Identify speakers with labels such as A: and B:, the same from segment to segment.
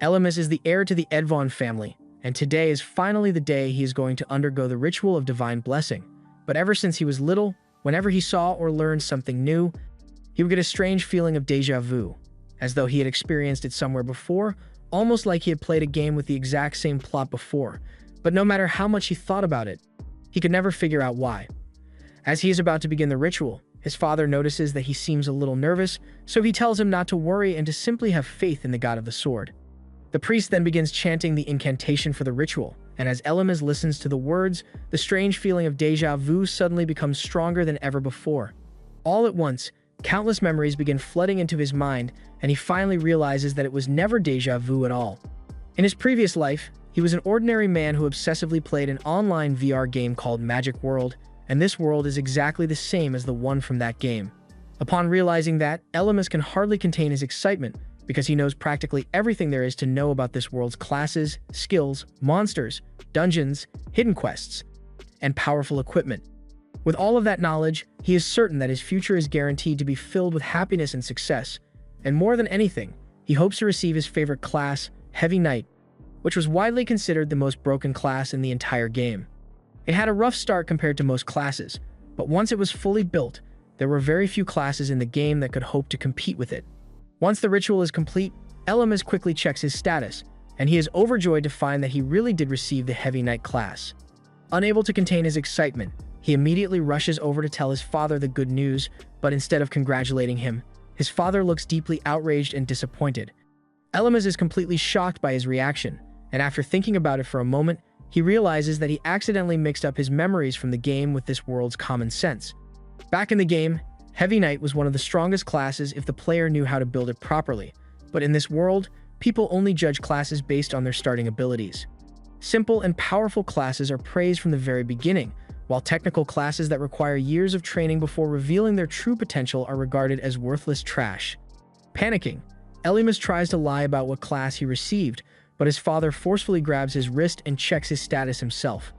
A: Elymas is the heir to the Edvon family, and today is finally the day he is going to undergo the ritual of divine blessing. But ever since he was little, whenever he saw or learned something new, he would get a strange feeling of déjà vu, as though he had experienced it somewhere before, almost like he had played a game with the exact same plot before. But no matter how much he thought about it, he could never figure out why. As he is about to begin the ritual, his father notices that he seems a little nervous, so he tells him not to worry and to simply have faith in the god of the sword. The priest then begins chanting the incantation for the ritual, and as Elymas listens to the words, the strange feeling of déjà vu suddenly becomes stronger than ever before. All at once, countless memories begin flooding into his mind, and he finally realizes that it was never déjà vu at all. In his previous life, he was an ordinary man who obsessively played an online VR game called Magic World, and this world is exactly the same as the one from that game. Upon realizing that, Elymas can hardly contain his excitement, because he knows practically everything there is to know about this world's classes, skills, monsters, dungeons, hidden quests, and powerful equipment. With all of that knowledge, he is certain that his future is guaranteed to be filled with happiness and success, and more than anything, he hopes to receive his favorite class, Heavy Knight, which was widely considered the most broken class in the entire game. It had a rough start compared to most classes, but once it was fully built, there were very few classes in the game that could hope to compete with it. Once the ritual is complete, Elymas quickly checks his status, and he is overjoyed to find that he really did receive the Heavy Knight class. Unable to contain his excitement, he immediately rushes over to tell his father the good news, but instead of congratulating him, his father looks deeply outraged and disappointed. Elymas is completely shocked by his reaction, and after thinking about it for a moment, he realizes that he accidentally mixed up his memories from the game with this world's common sense. Back in the game, Heavy Knight was one of the strongest classes if the player knew how to build it properly, but in this world, people only judge classes based on their starting abilities. Simple and powerful classes are praised from the very beginning, while technical classes that require years of training before revealing their true potential are regarded as worthless trash. Panicking, Elymas tries to lie about what class he received, but his father forcefully grabs his wrist and checks his status himself.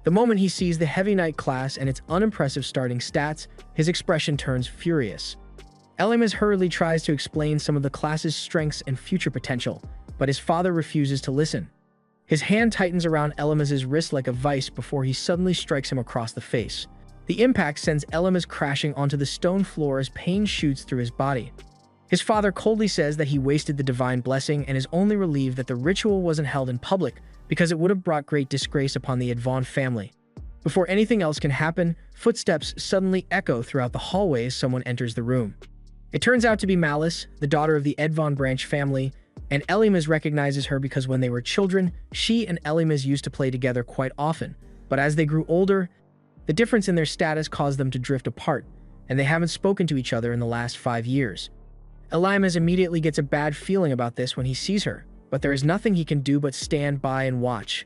A: The moment he sees the Heavy Knight class and its unimpressive starting stats, his expression turns furious. Elymas hurriedly tries to explain some of the class's strengths and future potential, but his father refuses to listen. His hand tightens around Elymas's wrist like a vice before he suddenly strikes him across the face. The impact sends Elymas crashing onto the stone floor as pain shoots through his body. His father coldly says that he wasted the divine blessing and is only relieved that the ritual wasn't held in public, because it would have brought great disgrace upon the Edvon family. Before anything else can happen, footsteps suddenly echo throughout the hallway as someone enters the room. It turns out to be Malice, the daughter of the Edvon branch family, and Elymas recognizes her because when they were children, she and Elymas used to play together quite often, but as they grew older, the difference in their status caused them to drift apart, and they haven't spoken to each other in the last 5 years. Elymas immediately gets a bad feeling about this when he sees her, but there is nothing he can do but stand by and watch.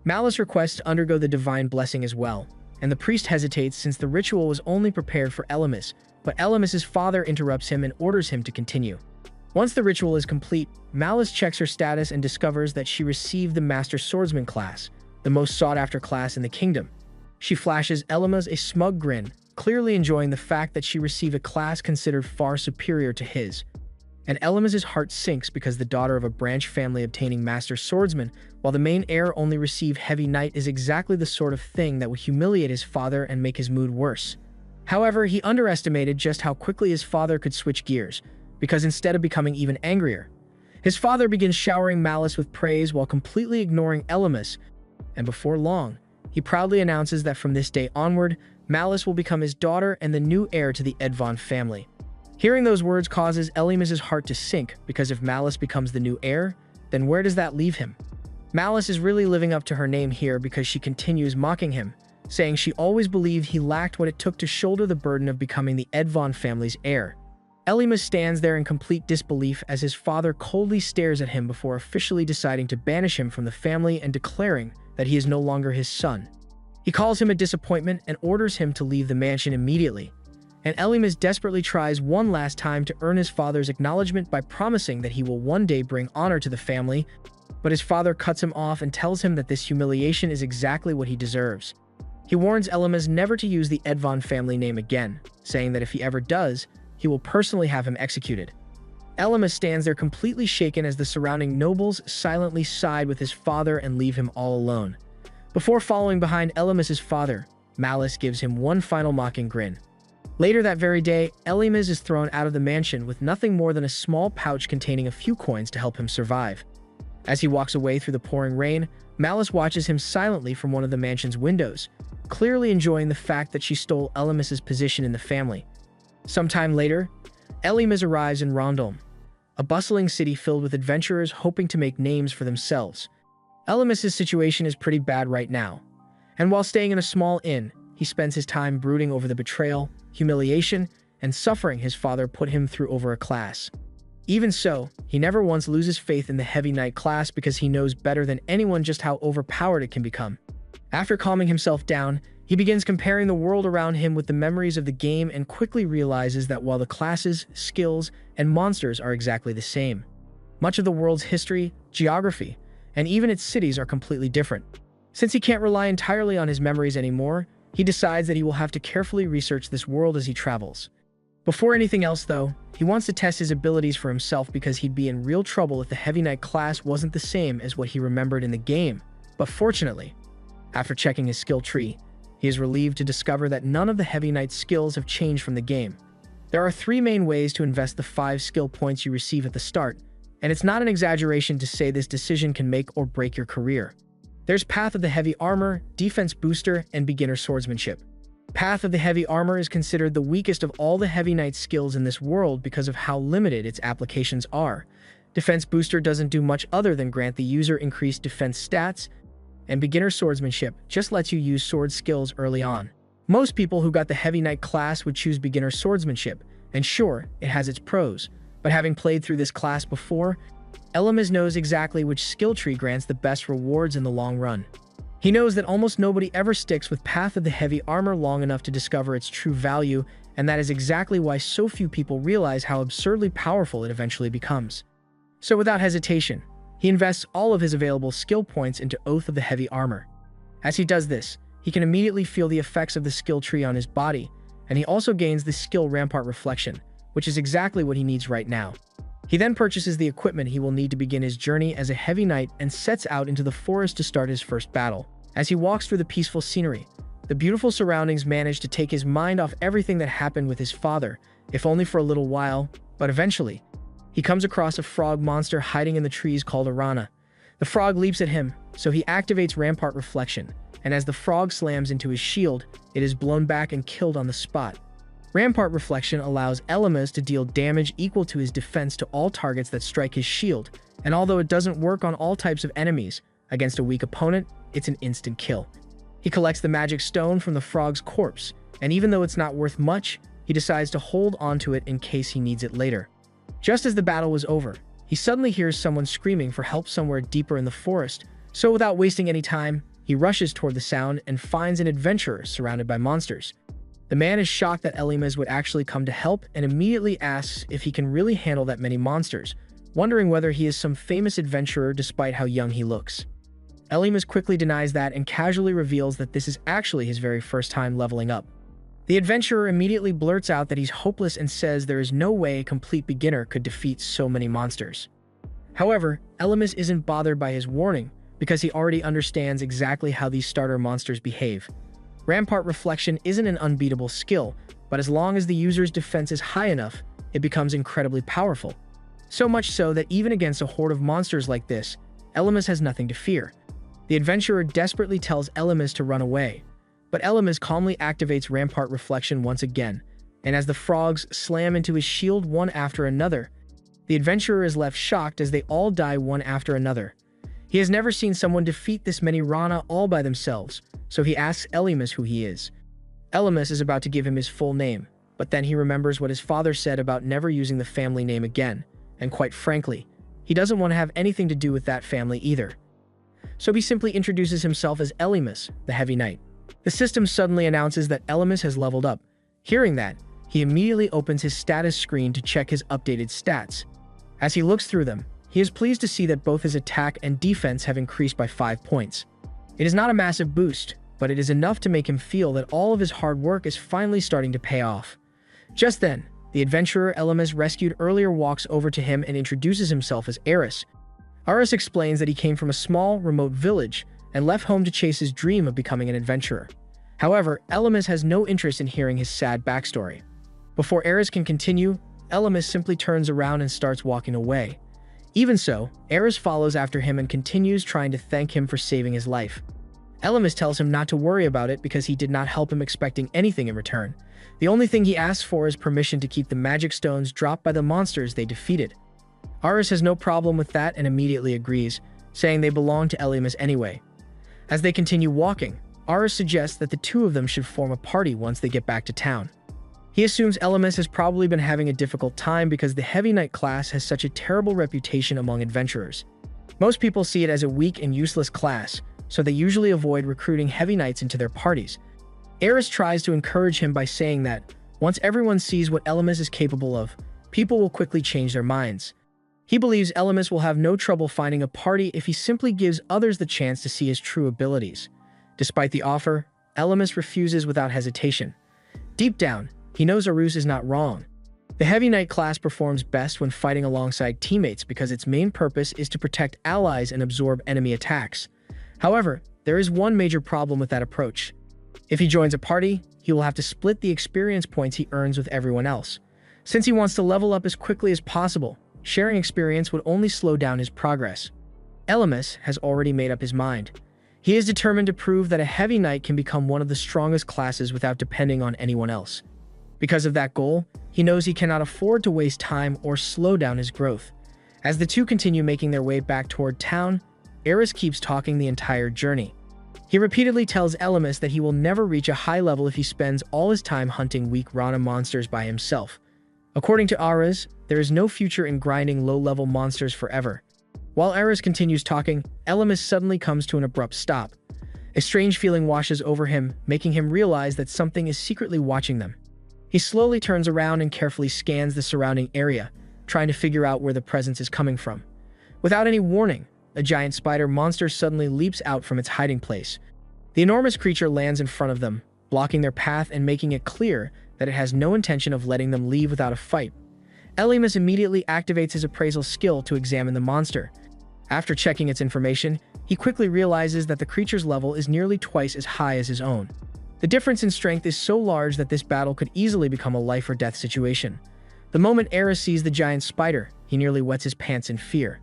A: Malice requests to undergo the divine blessing as well, and the priest hesitates since the ritual was only prepared for Elymas, but Elymas's father interrupts him and orders him to continue. Once the ritual is complete, Malice checks her status and discovers that she received the Master Swordsman class, the most sought-after class in the kingdom. She flashes Elymas a smug grin, clearly enjoying the fact that she received a class considered far superior to his. And Elymas's heart sinks because the daughter of a branch family obtaining Master Swordsman, while the main heir only received Heavy Knight, is exactly the sort of thing that would humiliate his father and make his mood worse. However, he underestimated just how quickly his father could switch gears, because instead of becoming even angrier, his father begins showering Malice with praise while completely ignoring Elymas, and before long, he proudly announces that from this day onward, Malice will become his daughter and the new heir to the Edvon family. Hearing those words causes Elymas's heart to sink, because if Malice becomes the new heir, then where does that leave him? Malice is really living up to her name here because she continues mocking him, saying she always believed he lacked what it took to shoulder the burden of becoming the Edvon family's heir. Elymas stands there in complete disbelief as his father coldly stares at him before officially deciding to banish him from the family and declaring that he is no longer his son. He calls him a disappointment and orders him to leave the mansion immediately. And Elymas desperately tries one last time to earn his father's acknowledgement by promising that he will one day bring honor to the family, but his father cuts him off and tells him that this humiliation is exactly what he deserves. He warns Elymas never to use the Edvon family name again, saying that if he ever does, he will personally have him executed. Elymas stands there completely shaken as the surrounding nobles silently side with his father and leave him all alone. Before following behind Elymas's father, Malice gives him one final mocking grin. Later that very day, Elymas is thrown out of the mansion with nothing more than a small pouch containing a few coins to help him survive. As he walks away through the pouring rain, Malice watches him silently from one of the mansion's windows, clearly enjoying the fact that she stole Elymas's position in the family. Sometime later, Elymas arrives in Rondome, a bustling city filled with adventurers hoping to make names for themselves. Elymas's situation is pretty bad right now, and while staying in a small inn, he spends his time brooding over the betrayal, humiliation, and suffering his father put him through over a class. Even so, he never once loses faith in the Heavy Knight class because he knows better than anyone just how overpowered it can become. After calming himself down, he begins comparing the world around him with the memories of the game and quickly realizes that while the classes, skills, and monsters are exactly the same, much of the world's history, geography, and even its cities are completely different. Since he can't rely entirely on his memories anymore, he decides that he will have to carefully research this world as he travels. Before anything else, though, he wants to test his abilities for himself because he'd be in real trouble if the Heavy Knight class wasn't the same as what he remembered in the game. But fortunately, after checking his skill tree, he is relieved to discover that none of the Heavy Knight's skills have changed from the game. There are 3 main ways to invest the 5 skill points you receive at the start, and it's not an exaggeration to say this decision can make or break your career. There's Path of the Heavy Armor, Defense Booster, and Beginner Swordsmanship. Path of the Heavy Armor is considered the weakest of all the Heavy Knight skills in this world because of how limited its applications are. Defense Booster doesn't do much other than grant the user increased defense stats, and Beginner Swordsmanship just lets you use sword skills early on. Most people who got the Heavy Knight class would choose Beginner Swordsmanship, and sure, it has its pros, but having played through this class before, Elymas knows exactly which skill tree grants the best rewards in the long run. He knows that almost nobody ever sticks with Path of the Heavy Armor long enough to discover its true value, and that is exactly why so few people realize how absurdly powerful it eventually becomes. So without hesitation, he invests all of his available skill points into Oath of the Heavy Armor. As he does this, he can immediately feel the effects of the skill tree on his body, and he also gains the skill Rampart Reflection, which is exactly what he needs right now. He then purchases the equipment he will need to begin his journey as a Heavy Knight and sets out into the forest to start his first battle. As he walks through the peaceful scenery, the beautiful surroundings manage to take his mind off everything that happened with his father, if only for a little while, but eventually, he comes across a frog monster hiding in the trees called Arana. The frog leaps at him, so he activates Rampart Reflection, and as the frog slams into his shield, it is blown back and killed on the spot. Rampart Reflection allows Elymas to deal damage equal to his defense to all targets that strike his shield, and although it doesn't work on all types of enemies, against a weak opponent, it's an instant kill. He collects the magic stone from the frog's corpse, and even though it's not worth much, he decides to hold onto it in case he needs it later. Just as the battle was over, he suddenly hears someone screaming for help somewhere deeper in the forest, so without wasting any time, he rushes toward the sound and finds an adventurer surrounded by monsters. The man is shocked that Elymas would actually come to help and immediately asks if he can really handle that many monsters, wondering whether he is some famous adventurer despite how young he looks. Elymas quickly denies that and casually reveals that this is actually his very first time leveling up. The adventurer immediately blurts out that he's hopeless and says there is no way a complete beginner could defeat so many monsters. However, Elymas isn't bothered by his warning because he already understands exactly how these starter monsters behave. Rampart Reflection isn't an unbeatable skill, but as long as the user's defense is high enough, it becomes incredibly powerful. So much so that even against a horde of monsters like this, Elymas has nothing to fear. The adventurer desperately tells Elymas to run away, but Elymas calmly activates Rampart Reflection once again, and as the frogs slam into his shield one after another, the adventurer is left shocked as they all die one after another. He has never seen someone defeat this many Rana all by themselves, so he asks Elymas who he is. Elymas is about to give him his full name, but then he remembers what his father said about never using the family name again, and quite frankly, he doesn't want to have anything to do with that family either. So he simply introduces himself as Elymas, the Heavy Knight. The system suddenly announces that Elymas has leveled up. Hearing that, he immediately opens his status screen to check his updated stats. As he looks through them, he is pleased to see that both his attack and defense have increased by 5 points. It is not a massive boost, but it is enough to make him feel that all of his hard work is finally starting to pay off. Just then, The adventurer Elemis rescued earlier walks over to him and introduces himself as Aris. Aris explains that he came from a small, remote village and left home to chase his dream of becoming an adventurer. However, Elemis has no interest in hearing his sad backstory. Before Aris can continue, Elemis simply turns around and starts walking away. Even so, Aris follows after him and continues trying to thank him for saving his life. Elemis tells him not to worry about it because he did not help him expecting anything in return. The only thing he asks for is permission to keep the magic stones dropped by the monsters they defeated. Aris has no problem with that and immediately agrees, saying they belong to Elemis anyway. As they continue walking, Aris suggests that the two of them should form a party once they get back to town. He assumes Elemis has probably been having a difficult time because the Heavy Knight class has such a terrible reputation among adventurers. Most people see it as a weak and useless class, so they usually avoid recruiting Heavy Knights into their parties. Aris tries to encourage him by saying that, once everyone sees what Elemis is capable of, people will quickly change their minds. He believes Elemis will have no trouble finding a party if he simply gives others the chance to see his true abilities. Despite the offer, Elemis refuses without hesitation. Deep down, he knows Arus is not wrong. The Heavy Knight class performs best when fighting alongside teammates because its main purpose is to protect allies and absorb enemy attacks. However, there is one major problem with that approach. If he joins a party, he will have to split the experience points he earns with everyone else. Since he wants to level up as quickly as possible, sharing experience would only slow down his progress. Elemis has already made up his mind. He is determined to prove that a Heavy Knight can become one of the strongest classes without depending on anyone else. Because of that goal, he knows he cannot afford to waste time or slow down his growth. As the two continue making their way back toward town, Aris keeps talking the entire journey. He repeatedly tells Elemis that he will never reach a high level if he spends all his time hunting weak Rana monsters by himself. According to Aris, there is no future in grinding low-level monsters forever. While Aris continues talking, Elemis suddenly comes to an abrupt stop. A strange feeling washes over him, making him realize that something is secretly watching them. He slowly turns around and carefully scans the surrounding area, trying to figure out where the presence is coming from. Without any warning, a giant spider monster suddenly leaps out from its hiding place. The enormous creature lands in front of them, blocking their path and making it clear that it has no intention of letting them leave without a fight. Elemis immediately activates his appraisal skill to examine the monster. After checking its information, he quickly realizes that the creature's level is nearly twice as high as his own. The difference in strength is so large that this battle could easily become a life-or-death situation. The moment Aris sees the giant spider, he nearly wets his pants in fear.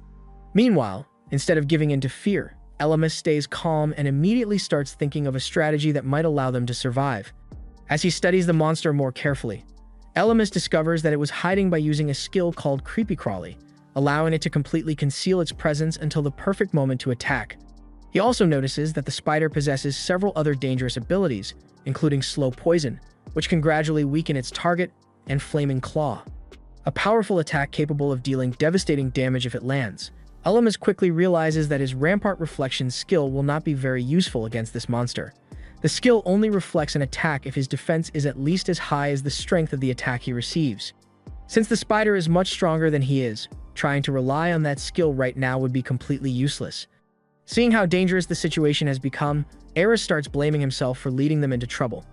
A: Meanwhile, instead of giving in to fear, Elemis stays calm and immediately starts thinking of a strategy that might allow them to survive. As he studies the monster more carefully, Elemis discovers that it was hiding by using a skill called Creepy Crawly, allowing it to completely conceal its presence until the perfect moment to attack. He also notices that the spider possesses several other dangerous abilities, including Slow Poison, which can gradually weaken its target, and Flaming Claw, a powerful attack capable of dealing devastating damage if it lands. Elemis quickly realizes that his Rampart Reflection skill will not be very useful against this monster. The skill only reflects an attack if his defense is at least as high as the strength of the attack he receives. Since the spider is much stronger than he is, trying to rely on that skill right now would be completely useless. Seeing how dangerous the situation has become, Aris starts blaming himself for leading them into trouble.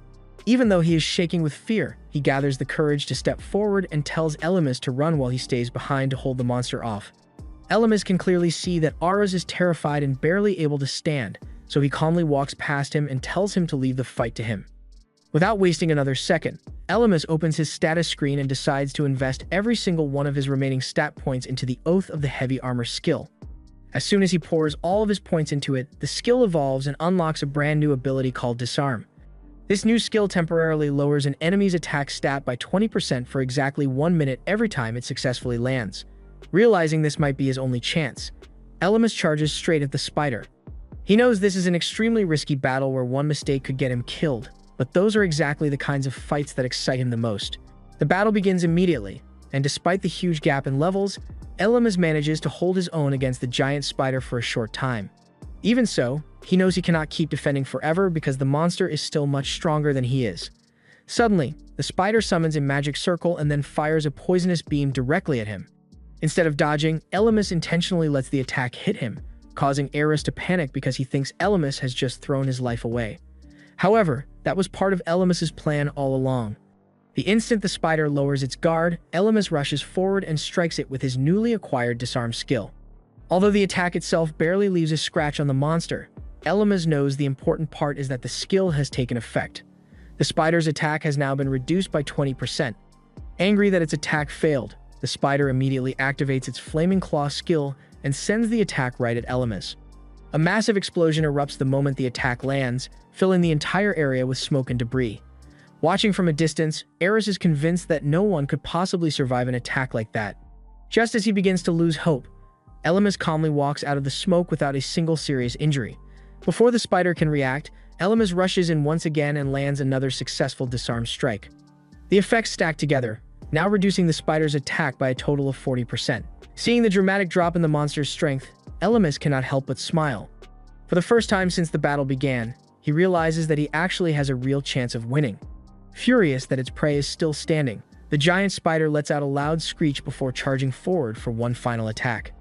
A: Even though he is shaking with fear, he gathers the courage to step forward and tells Elemis to run while he stays behind to hold the monster off. Elemis can clearly see that Aris is terrified and barely able to stand, so he calmly walks past him and tells him to leave the fight to him. Without wasting another second, Elemis opens his status screen and decides to invest every single one of his remaining stat points into the Oath of the Heavy Armor skill. As soon as he pours all of his points into it, the skill evolves and unlocks a brand new ability called Disarm. This new skill temporarily lowers an enemy's attack stat by 20% for exactly 1 minute every time it successfully lands. Realizing this might be his only chance, Elemis charges straight at the spider. He knows this is an extremely risky battle where one mistake could get him killed, but those are exactly the kinds of fights that excite him the most. The battle begins immediately, and despite the huge gap in levels, Elemis manages to hold his own against the giant spider for a short time. Even so, he knows he cannot keep defending forever because the monster is still much stronger than he is. Suddenly, the spider summons a magic circle and then fires a poisonous beam directly at him. Instead of dodging, Elemis intentionally lets the attack hit him, causing Aris to panic because he thinks Elemis has just thrown his life away. However, that was part of Elemis's plan all along. The instant the spider lowers its guard, Elemis rushes forward and strikes it with his newly acquired disarm skill. Although the attack itself barely leaves a scratch on the monster, Elemis knows the important part is that the skill has taken effect. The spider's attack has now been reduced by 20%. Angry that its attack failed, the spider immediately activates its Flaming Claw skill and sends the attack right at Elemis. A massive explosion erupts the moment the attack lands, filling the entire area with smoke and debris. Watching from a distance, Aris is convinced that no one could possibly survive an attack like that. Just as he begins to lose hope, Elemis calmly walks out of the smoke without a single serious injury. Before the spider can react, Elemis rushes in once again and lands another successful disarm strike. The effects stack together, now reducing the spider's attack by a total of 40%. Seeing the dramatic drop in the monster's strength, Elemis cannot help but smile. For the first time since the battle began, he realizes that he actually has a real chance of winning. Furious that its prey is still standing, the giant spider lets out a loud screech before charging forward for one final attack.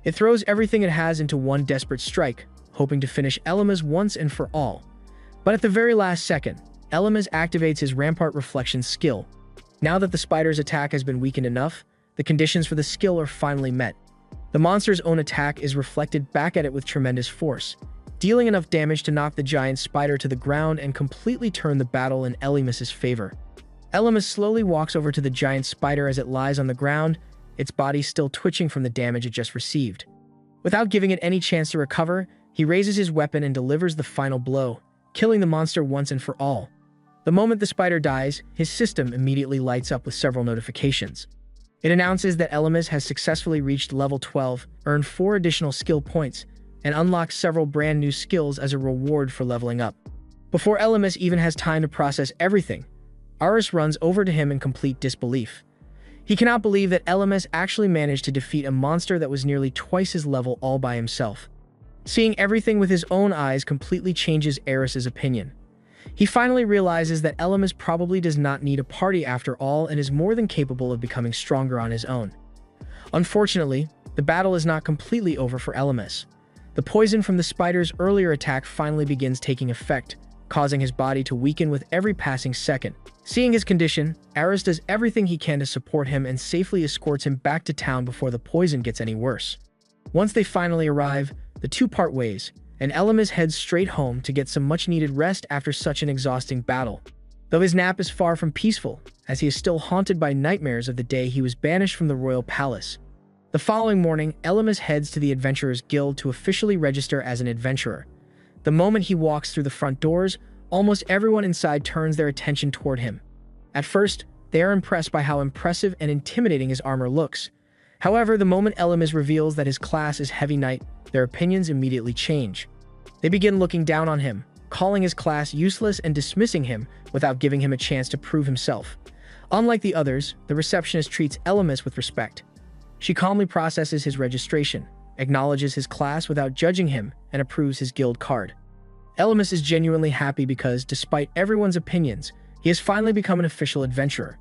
A: It throws everything it has into one desperate strike, hoping to finish Elemis once and for all. But at the very last second, Elemis activates his Rampart Reflection skill. Now that the spider's attack has been weakened enough, the conditions for the skill are finally met. The monster's own attack is reflected back at it with tremendous force, dealing enough damage to knock the giant spider to the ground and completely turn the battle in Elemis's favor. Elemis slowly walks over to the giant spider as it lies on the ground, its body still twitching from the damage it just received. Without giving it any chance to recover, he raises his weapon and delivers the final blow, killing the monster once and for all. The moment the spider dies, his system immediately lights up with several notifications. It announces that Elemis has successfully reached level 12, earned 4 additional skill points, and unlocks several brand new skills as a reward for leveling up. Before Elemis even has time to process everything, Aris runs over to him in complete disbelief. He cannot believe that Elemis actually managed to defeat a monster that was nearly twice his level all by himself. Seeing everything with his own eyes completely changes Aris's opinion. He finally realizes that Elemis probably does not need a party after all and is more than capable of becoming stronger on his own. Unfortunately, the battle is not completely over for Elemis. The poison from the spider's earlier attack finally begins taking effect, causing his body to weaken with every passing second. Seeing his condition, Aris does everything he can to support him and safely escorts him back to town before the poison gets any worse. Once they finally arrive, the two part ways, and Elemis heads straight home to get some much-needed rest after such an exhausting battle. Though his nap is far from peaceful, as he is still haunted by nightmares of the day he was banished from the royal palace. The following morning, Elemis heads to the Adventurers Guild to officially register as an adventurer. The moment he walks through the front doors, almost everyone inside turns their attention toward him. At first, they are impressed by how impressive and intimidating his armor looks. However, the moment Elemis reveals that his class is Heavy Knight, their opinions immediately change. They begin looking down on him, calling his class useless and dismissing him without giving him a chance to prove himself. Unlike the others, the receptionist treats Elemis with respect. She calmly processes his registration, acknowledges his class without judging him, and approves his guild card. Elemis is genuinely happy because, despite everyone's opinions, he has finally become an official adventurer.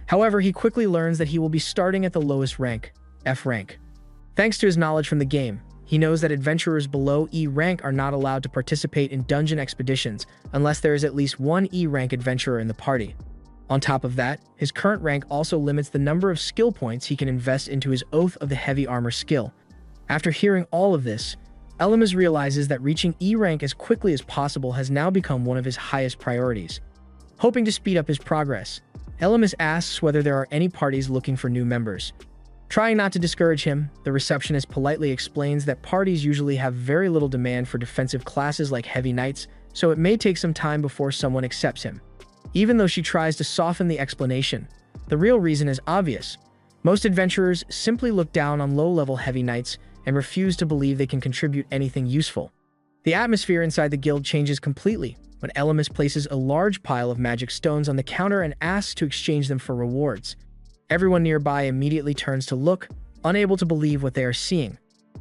A: However, he quickly learns that he will be starting at the lowest rank, F rank. Thanks to his knowledge from the game, he knows that adventurers below E rank are not allowed to participate in dungeon expeditions unless there is at least one E rank adventurer in the party. On top of that, his current rank also limits the number of skill points he can invest into his Oath of the Heavy Armor skill. After hearing all of this, Elemis realizes that reaching E rank as quickly as possible has now become one of his highest priorities. Hoping to speed up his progress, Elemis asks whether there are any parties looking for new members. Trying not to discourage him, the receptionist politely explains that parties usually have very little demand for defensive classes like Heavy Knights, so it may take some time before someone accepts him. Even though she tries to soften the explanation, the real reason is obvious. Most adventurers simply look down on low-level Heavy Knights and refuse to believe they can contribute anything useful. The atmosphere inside the guild changes completely when Elemis places a large pile of magic stones on the counter and asks to exchange them for rewards. Everyone nearby immediately turns to look, unable to believe what they are seeing.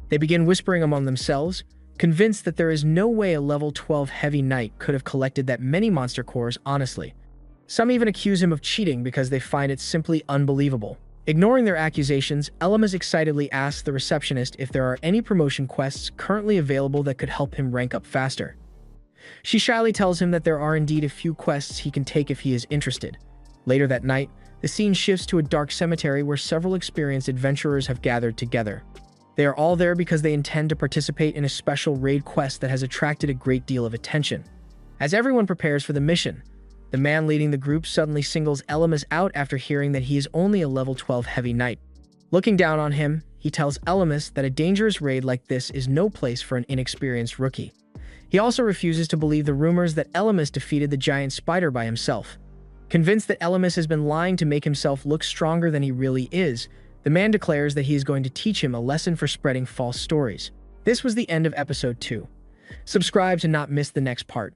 A: They begin whispering among themselves, convinced that there is no way a level 12 Heavy Knight could have collected that many monster cores honestly. Some even accuse him of cheating because they find it simply unbelievable. Ignoring their accusations, Elemis excitedly asks the receptionist if there are any promotion quests currently available that could help him rank up faster. She shyly tells him that there are indeed a few quests he can take if he is interested. Later that night, the scene shifts to a dark cemetery where several experienced adventurers have gathered together. They are all there because they intend to participate in a special raid quest that has attracted a great deal of attention. As everyone prepares for the mission, the man leading the group suddenly singles Elymas out after hearing that he is only a level 12 heavy knight. Looking down on him, he tells Elymas that a dangerous raid like this is no place for an inexperienced rookie. He also refuses to believe the rumors that Elymas defeated the giant spider by himself. Convinced that Elymas has been lying to make himself look stronger than he really is, the man declares that he is going to teach him a lesson for spreading false stories. This was the end of episode 2. Subscribe to not miss the next part.